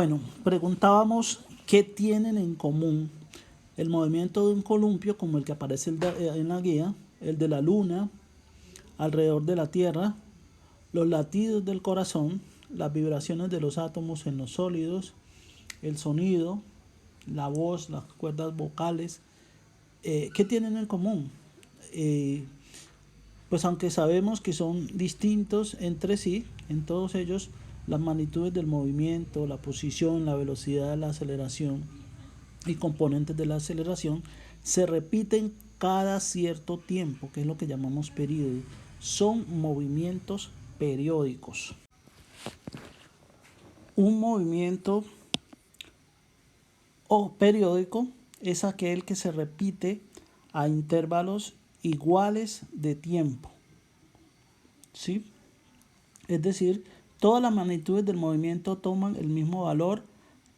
Bueno, preguntábamos qué tienen en común el movimiento de un columpio como el que aparece en la guía, el de la luna alrededor de la Tierra, los latidos del corazón, las vibraciones de los átomos en los sólidos, el sonido, la voz, las cuerdas vocales. ¿Qué tienen en común? Pues aunque sabemos que son distintos entre sí, en todos ellos las magnitudes del movimiento, la posición, la velocidad, la aceleración y componentes de la aceleración se repiten cada cierto tiempo, que es lo que llamamos periodo. Son movimientos periódicos. Un movimiento periódico es aquel que se repite a intervalos iguales de tiempo, ¿sí? Es decir, todas las magnitudes del movimiento toman el mismo valor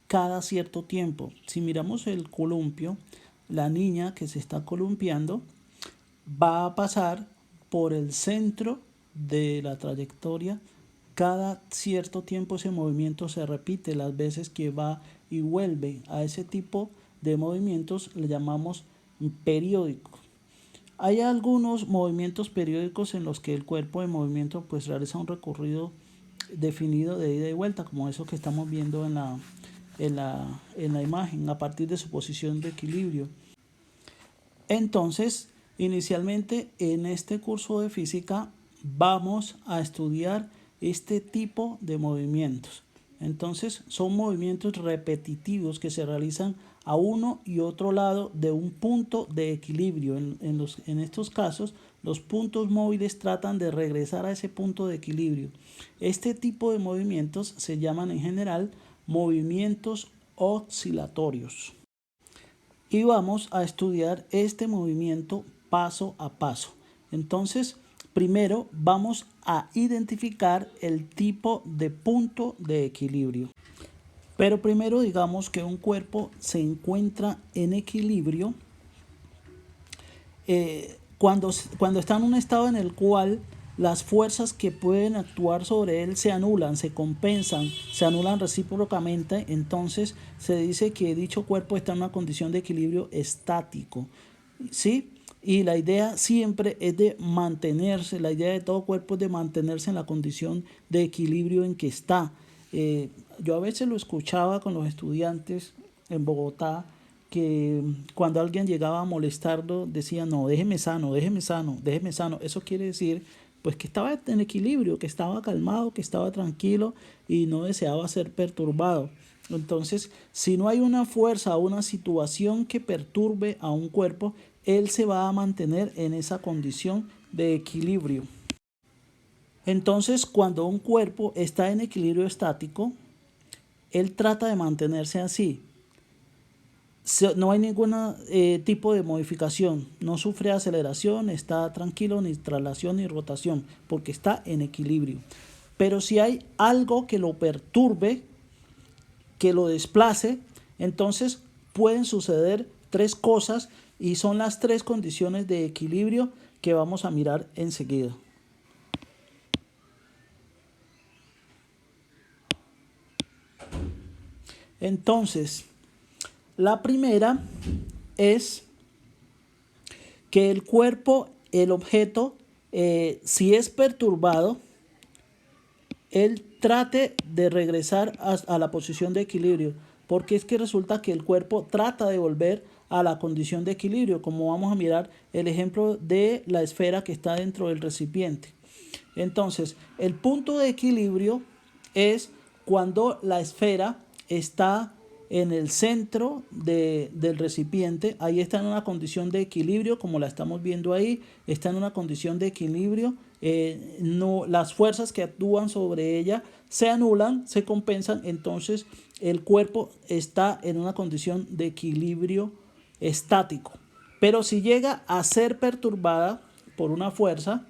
cada cierto tiempo. Si miramos el columpio, la niña que se está columpiando va a pasar por el centro de la trayectoria. Cada cierto tiempo ese movimiento se repite las veces que va y vuelve. A ese tipo de movimientos le llamamos periódicos. Hay algunos movimientos periódicos en los que el cuerpo de movimiento pues realiza un recorrido definido de ida y vuelta, como eso que estamos viendo en la imagen, a partir de su posición de equilibrio. Entonces, inicialmente en este curso de física vamos a estudiar este tipo de movimientos. Entonces, son movimientos repetitivos que se realizan a uno y otro lado de un punto de equilibrio. En estos casos, los puntos móviles tratan de regresar a ese punto de equilibrio. Este tipo de movimientos se llaman en general movimientos oscilatorios. Y vamos a estudiar este movimiento paso a paso. Entonces, primero vamos a identificar el tipo de punto de equilibrio. Pero primero digamos que un cuerpo se encuentra en equilibrio cuando está en un estado en el cual las fuerzas que pueden actuar sobre él se anulan, se compensan, se anulan recíprocamente. Entonces se dice que dicho cuerpo está en una condición de equilibrio estático, ¿sí? Y la idea siempre es de mantenerse, la idea de todo cuerpo es de mantenerse en la condición de equilibrio en que está. Yo a veces lo escuchaba con los estudiantes en Bogotá, que cuando alguien llegaba a molestarlo decía: no, déjeme sano, déjeme sano, déjeme sano. Eso quiere decir pues que estaba en equilibrio, que estaba calmado, que estaba tranquilo y no deseaba ser perturbado. Entonces, si no hay una fuerza o una situación que perturbe a un cuerpo, él se va a mantener en esa condición de equilibrio. Entonces, cuando un cuerpo está en equilibrio estático, él trata de mantenerse así. No hay ningún tipo de modificación, no sufre aceleración, está tranquilo, ni traslación ni rotación, porque está en equilibrio. Pero si hay algo que lo perturbe, que lo desplace, entonces pueden suceder tres cosas y son las tres condiciones de equilibrio que vamos a mirar enseguida. Entonces, la primera es que el cuerpo, el objeto, si es perturbado, él trate de regresar a la posición de equilibrio, porque es que resulta que el cuerpo trata de volver a la condición de equilibrio, como vamos a mirar el ejemplo de la esfera que está dentro del recipiente. Entonces, el punto de equilibrio es cuando la esfera está en el centro del recipiente. Ahí está en una condición de equilibrio, como la estamos viendo ahí, está en una condición de equilibrio. No, las fuerzas que actúan sobre ella se anulan, se compensan, entonces el cuerpo está en una condición de equilibrio estático. Pero si llega a ser perturbada por una fuerza,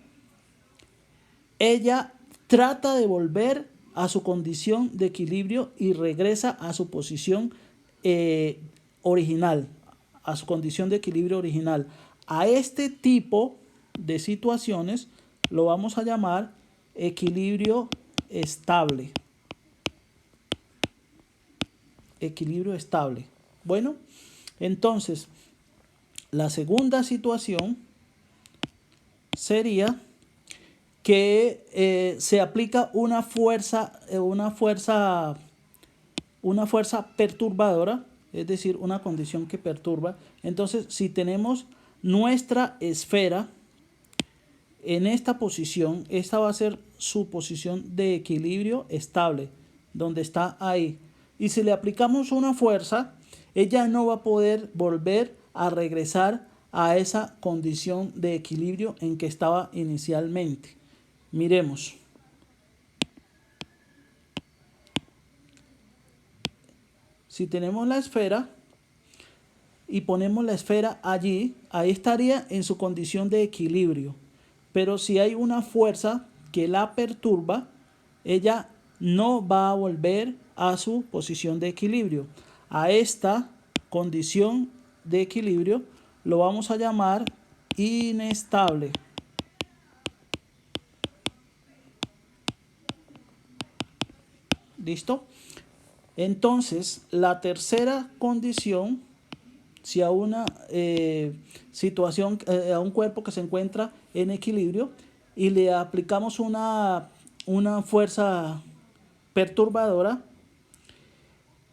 ella trata de volver a su condición de equilibrio y regresa a su posición original, a su condición de equilibrio original. A este tipo de situaciones lo vamos a llamar equilibrio estable. equilibrio estable. Bueno, entonces la segunda situación sería que se aplica una fuerza perturbadora, es decir, una condición que perturba. Entonces, si tenemos nuestra esfera en esta posición, esta va a ser su posición de equilibrio estable, donde está ahí. Y si le aplicamos una fuerza, ella no va a poder volver a regresar a esa condición de equilibrio en que estaba inicialmente. Miremos. Si tenemos la esfera y ponemos la esfera allí, ahí estaría en su condición de equilibrio. Pero si hay una fuerza que la perturba, ella no va a volver a su posición de equilibrio. A esta condición de equilibrio lo vamos a llamar inestable. ¿Listo? Entonces, la tercera condición, si a una situación, a un cuerpo que se encuentra en equilibrio y le aplicamos una fuerza perturbadora,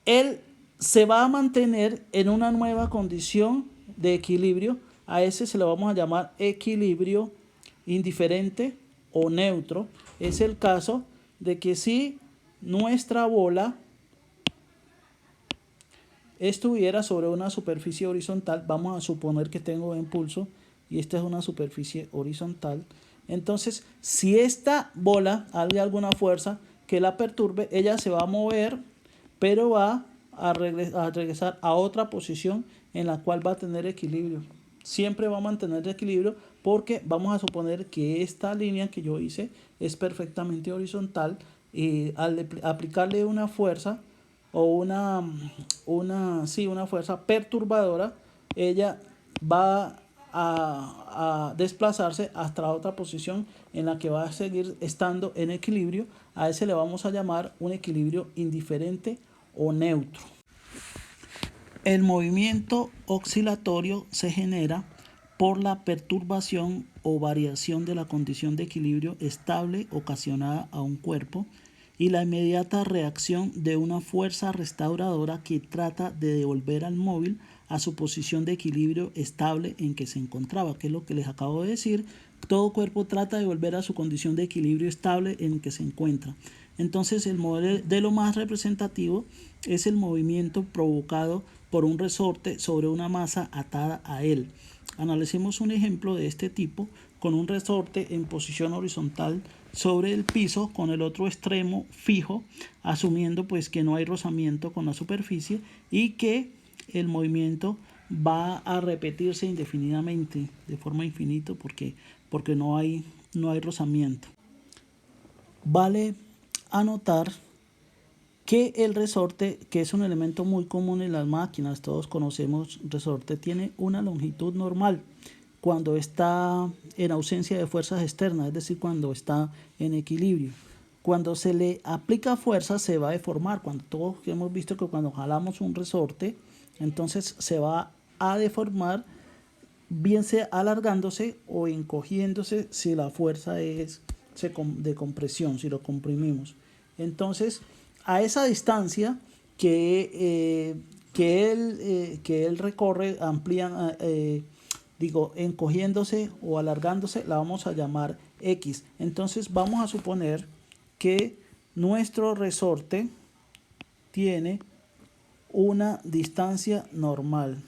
él se va a mantener en una nueva condición de equilibrio. A ese se le vamos a llamar equilibrio indiferente o neutro. Es el caso de que si nuestra bola estuviera sobre una superficie horizontal, vamos a suponer que tengo impulso y esta es una superficie horizontal. Entonces, si esta bola hay alguna fuerza que la perturbe, ella se va a mover, pero va a regresar a otra posición en la cual va a tener equilibrio. Siempre va a mantener equilibrio porque vamos a suponer que esta línea que yo hice es perfectamente horizontal y al aplicarle una fuerza o una fuerza perturbadora, ella va a desplazarse hasta otra posición en la que va a seguir estando en equilibrio. A ese le vamos a llamar un equilibrio indiferente o neutro. El movimiento oscilatorio se genera por la perturbación o variación de la condición de equilibrio estable ocasionada a un cuerpo y la inmediata reacción de una fuerza restauradora que trata de devolver al móvil a su posición de equilibrio estable en que se encontraba, que es lo que les acabo de decir. Todo cuerpo trata de volver a su condición de equilibrio estable en que se encuentra. Entonces, el modelo más representativo es el movimiento provocado por un resorte sobre una masa atada a él. Analicemos un ejemplo de este tipo con un resorte en posición horizontal sobre el piso con el otro extremo fijo, asumiendo pues que no hay rozamiento con la superficie y que el movimiento va a repetirse indefinidamente, de forma infinita, porque no hay rozamiento. Vale anotar que el resorte, que es un elemento muy común en las máquinas, todos conocemos resorte, tiene una longitud normal cuando está en ausencia de fuerzas externas, es decir, cuando está en equilibrio. Cuando se le aplica fuerza se va a deformar. Cuando todos hemos visto que cuando jalamos un resorte, entonces se va a deformar, bien sea alargándose o encogiéndose si la fuerza es de compresión, si lo comprimimos. Entonces, a esa distancia que él recorre, encogiéndose o alargándose, la vamos a llamar X. Entonces vamos a suponer que nuestro resorte tiene una distancia normal.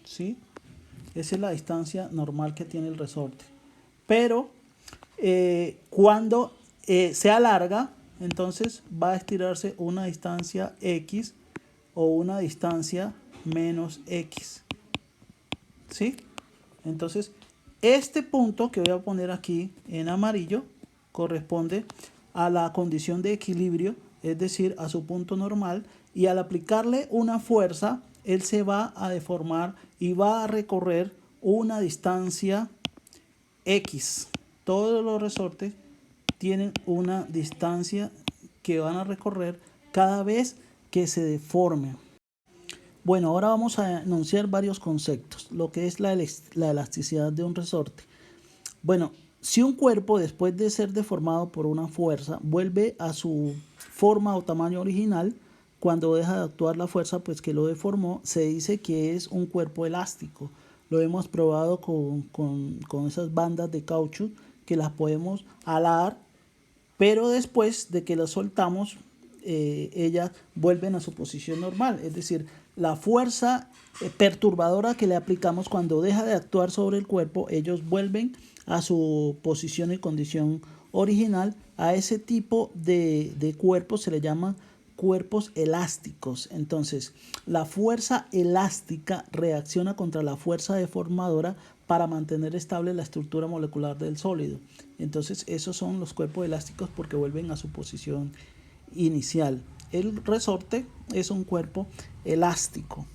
¿Sí? Esa es la distancia normal que tiene el resorte. Pero cuando se alarga, entonces va a estirarse una distancia X o una distancia menos X. ¿Sí? Entonces, este punto que voy a poner aquí en amarillo corresponde a la condición de equilibrio, es decir, a su punto normal, y al aplicarle una fuerza, él se va a deformar y va a recorrer una distancia X. Todos los resortes tienen una distancia que van a recorrer cada vez que se deforme. Bueno, ahora vamos a enunciar varios conceptos, lo que es la elasticidad de un resorte. Bueno, si un cuerpo después de ser deformado por una fuerza vuelve a su forma o tamaño original, cuando deja de actuar la fuerza pues que lo deformó, se dice que es un cuerpo elástico. Lo hemos probado con esas bandas de caucho que las podemos alar, pero después de que las soltamos, ellas vuelven a su posición normal. Es decir, la fuerza perturbadora que le aplicamos cuando deja de actuar sobre el cuerpo, ellos vuelven a su posición y condición original. A ese tipo de cuerpos se le llama cuerpos elásticos. Entonces, la fuerza elástica reacciona contra la fuerza deformadora para mantener estable la estructura molecular del sólido. Entonces, esos son los cuerpos elásticos porque vuelven a su posición inicial. El resorte es un cuerpo elástico.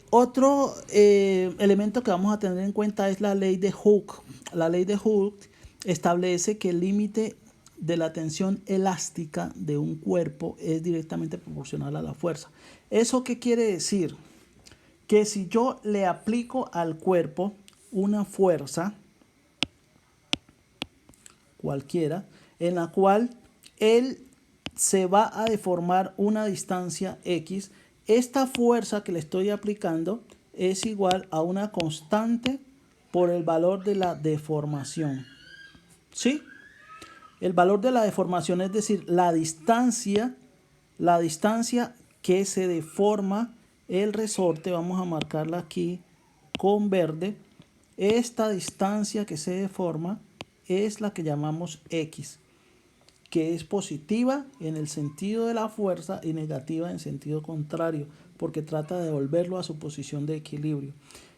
Otro elemento que vamos a tener en cuenta es la ley de Hooke. La ley de Hooke establece que el límite de la tensión elástica de un cuerpo es directamente proporcional a la fuerza. ¿Eso qué quiere decir? Que si yo le aplico al cuerpo una fuerza cualquiera en la cual él se va a deformar una distancia X, esta fuerza que le estoy aplicando es igual a una constante por el valor de la deformación. ¿Sí? El valor de la deformación, es decir, la distancia que se deforma el resorte, vamos a marcarla aquí con verde. Esta distancia que se deforma es la que llamamos X, que es positiva en el sentido de la fuerza y negativa en sentido contrario, porque trata de devolverlo a su posición de equilibrio.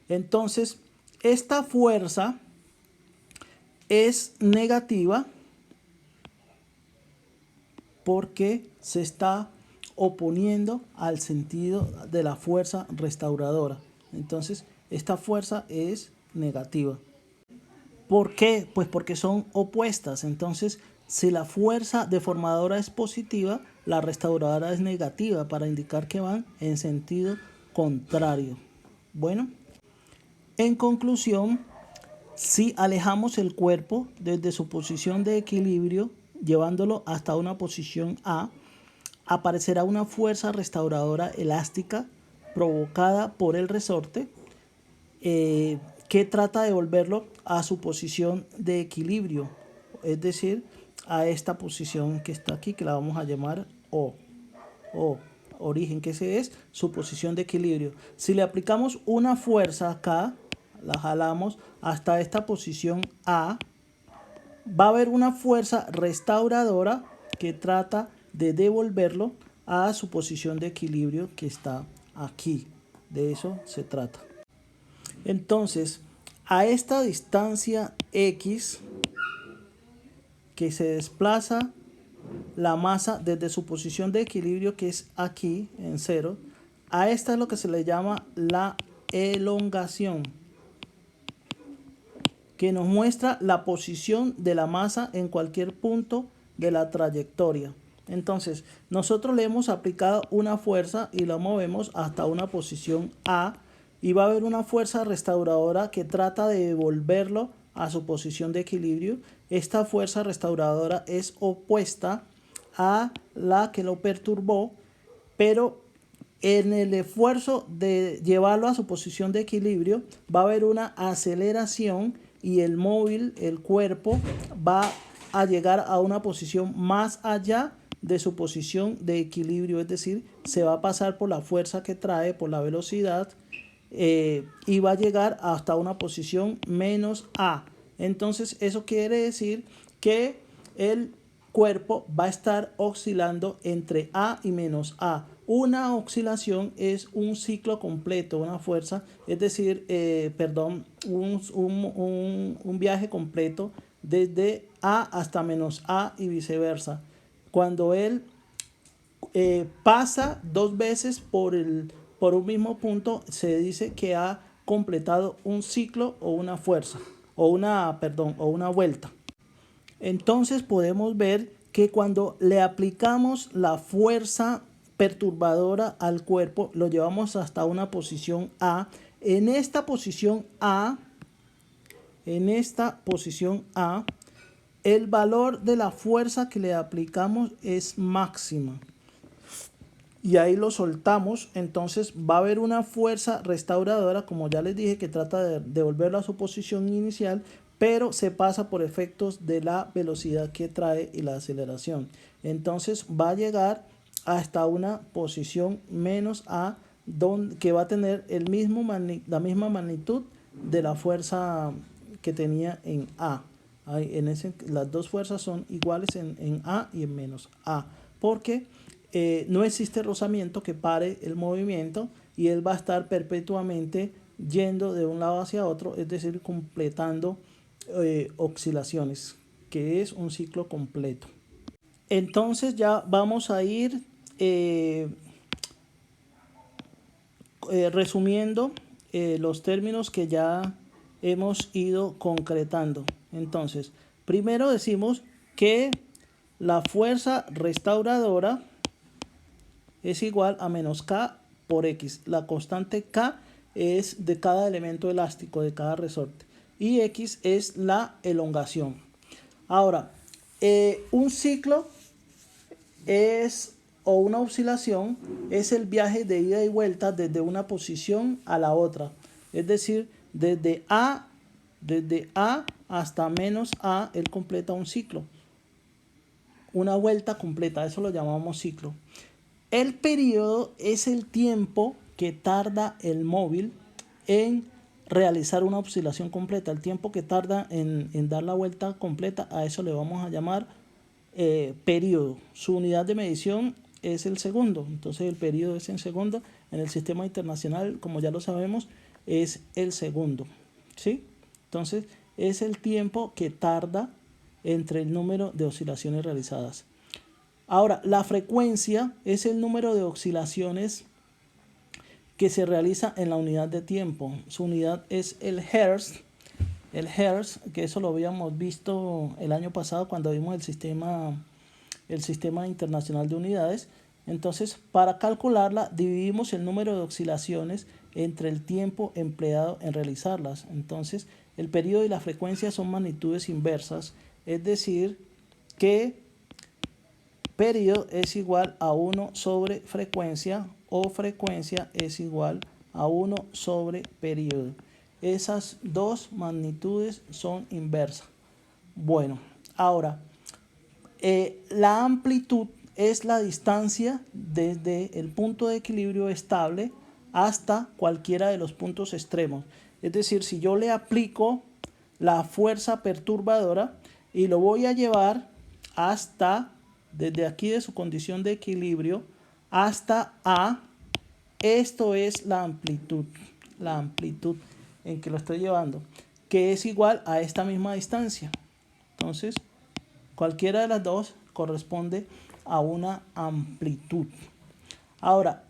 Entonces, esta fuerza es negativa porque se está oponiendo al sentido de la fuerza restauradora. Entonces, esta fuerza es negativa. ¿Por qué? Pues porque son opuestas. Entonces, si la fuerza deformadora es positiva, la restauradora es negativa, para indicar que van en sentido contrario. Bueno, en conclusión, si alejamos el cuerpo desde su posición de equilibrio, llevándolo hasta una posición A, aparecerá una fuerza restauradora elástica provocada por el resorte que trata de volverlo a su posición de equilibrio, es decir, a esta posición que está aquí, que la vamos a llamar O, origen, que ese es su posición de equilibrio. Si le aplicamos una fuerza acá, la jalamos hasta esta posición A, va a haber una fuerza restauradora que trata de devolverlo a su posición de equilibrio que está aquí. De eso se trata. Entonces, a esta distancia X que se desplaza la masa desde su posición de equilibrio, que es aquí en 0, a esta es lo que se le llama la elongación, que nos muestra la posición de la masa en cualquier punto de la trayectoria. Entonces, nosotros le hemos aplicado una fuerza y la movemos hasta una posición A, y va a haber una fuerza restauradora que trata de devolverlo a su posición de equilibrio. Esta fuerza restauradora es opuesta a la que lo perturbó, pero en el esfuerzo de llevarlo a su posición de equilibrio va a haber una aceleración y el móvil, el cuerpo, va a llegar a una posición más allá de su posición de equilibrio, es decir, se va a pasar por la fuerza que trae, por la velocidad, y va a llegar hasta una posición menos A. Entonces eso quiere decir que el cuerpo va a estar oscilando entre A y menos A. Una oscilación es un ciclo completo, una fuerza, es decir, un viaje completo desde A hasta menos A y viceversa. Cuando él pasa dos veces por un mismo punto, se dice que ha completado un ciclo o una fuerza, o una vuelta. Entonces podemos ver que cuando le aplicamos la fuerza perturbadora al cuerpo, lo llevamos hasta una posición A. En esta posición A, el valor de la fuerza que le aplicamos es máxima. Y ahí lo soltamos, entonces va a haber una fuerza restauradora, como ya les dije, que trata de devolverlo a su posición inicial, pero se pasa por efectos de la velocidad que trae y la aceleración. Entonces va a llegar hasta una posición menos A, que va a tener la misma magnitud de la fuerza que tenía en A. Las dos fuerzas son iguales en A y en menos A, porque no existe rozamiento que pare el movimiento y él va a estar perpetuamente yendo de un lado hacia otro, es decir, completando oscilaciones, que es un ciclo completo. Entonces ya vamos a ir resumiendo los términos que ya hemos ido concretando. Entonces, primero decimos que la fuerza restauradora es igual a menos K por X. La constante K es de cada elemento elástico, de cada resorte. Y X es la elongación. Ahora, un ciclo o una oscilación es el viaje de ida y vuelta desde una posición a la otra. Es decir, desde A hasta menos A, él completa un ciclo. Una vuelta completa, eso lo llamamos ciclo. El periodo es el tiempo que tarda el móvil en realizar una oscilación completa. El tiempo que tarda en dar la vuelta completa, a eso le vamos a llamar periodo. Su unidad de medición es el segundo. Entonces el periodo es en segundo. En el sistema internacional, como ya lo sabemos, es el segundo. ¿Sí? Entonces es el tiempo que tarda entre el número de oscilaciones realizadas. Ahora, la frecuencia es el número de oscilaciones que se realiza en la unidad de tiempo. Su unidad es el hertz. El hertz, que eso lo habíamos visto el año pasado cuando vimos el sistema internacional de unidades. Entonces, para calcularla, dividimos el número de oscilaciones entre el tiempo empleado en realizarlas. Entonces, el periodo y la frecuencia son magnitudes inversas, es decir, que periodo es igual a 1 sobre frecuencia o frecuencia es igual a 1 sobre periodo. Esas dos magnitudes son inversas. Bueno, ahora, la amplitud es la distancia desde el punto de equilibrio estable hasta cualquiera de los puntos extremos. Es decir, si yo le aplico la fuerza perturbadora y lo voy a llevar hasta, desde aquí de su condición de equilibrio hasta A, esto es la amplitud en que lo estoy llevando, que es igual a esta misma distancia. Entonces, cualquiera de las dos corresponde a una amplitud. Ahora,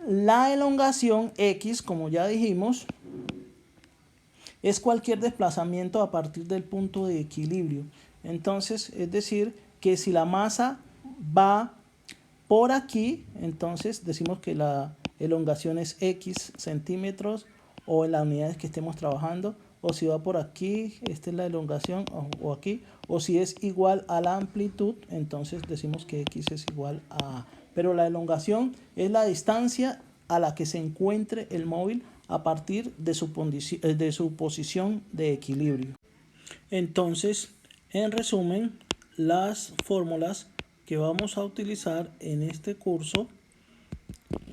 la elongación X, como ya dijimos, es cualquier desplazamiento a partir del punto de equilibrio. Entonces, es decir, que si la masa va por aquí, entonces decimos que la elongación es X centímetros o en las unidades que estemos trabajando, o si va por aquí, esta es la elongación, o aquí, o si es igual a la amplitud, entonces decimos que X es igual a A. Pero la elongación es la distancia a la que se encuentre el móvil a partir de su posición de equilibrio. Entonces, en resumen, las fórmulas que vamos a utilizar en este curso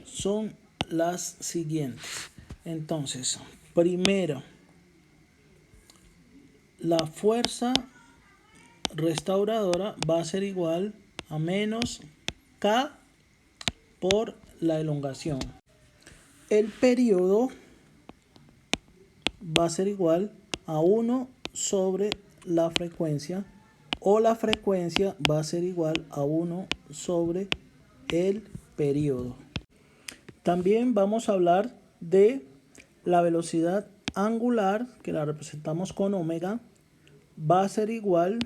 son las siguientes. Entonces, primero, la fuerza restauradora va a ser igual a menos K por la elongación. El periodo va a ser igual a 1 sobre la frecuencia, o la frecuencia va a ser igual a 1 sobre el periodo. También vamos a hablar de la velocidad angular, que la representamos con omega, va a ser igual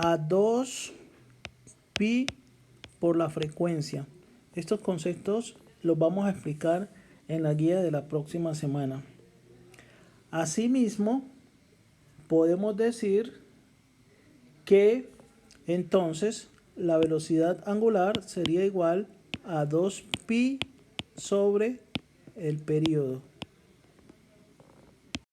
a 2pi por la frecuencia. Estos conceptos los vamos a explicar en la guía de la próxima semana. Asimismo, podemos decir que entonces la velocidad angular sería igual a 2pi sobre el periodo.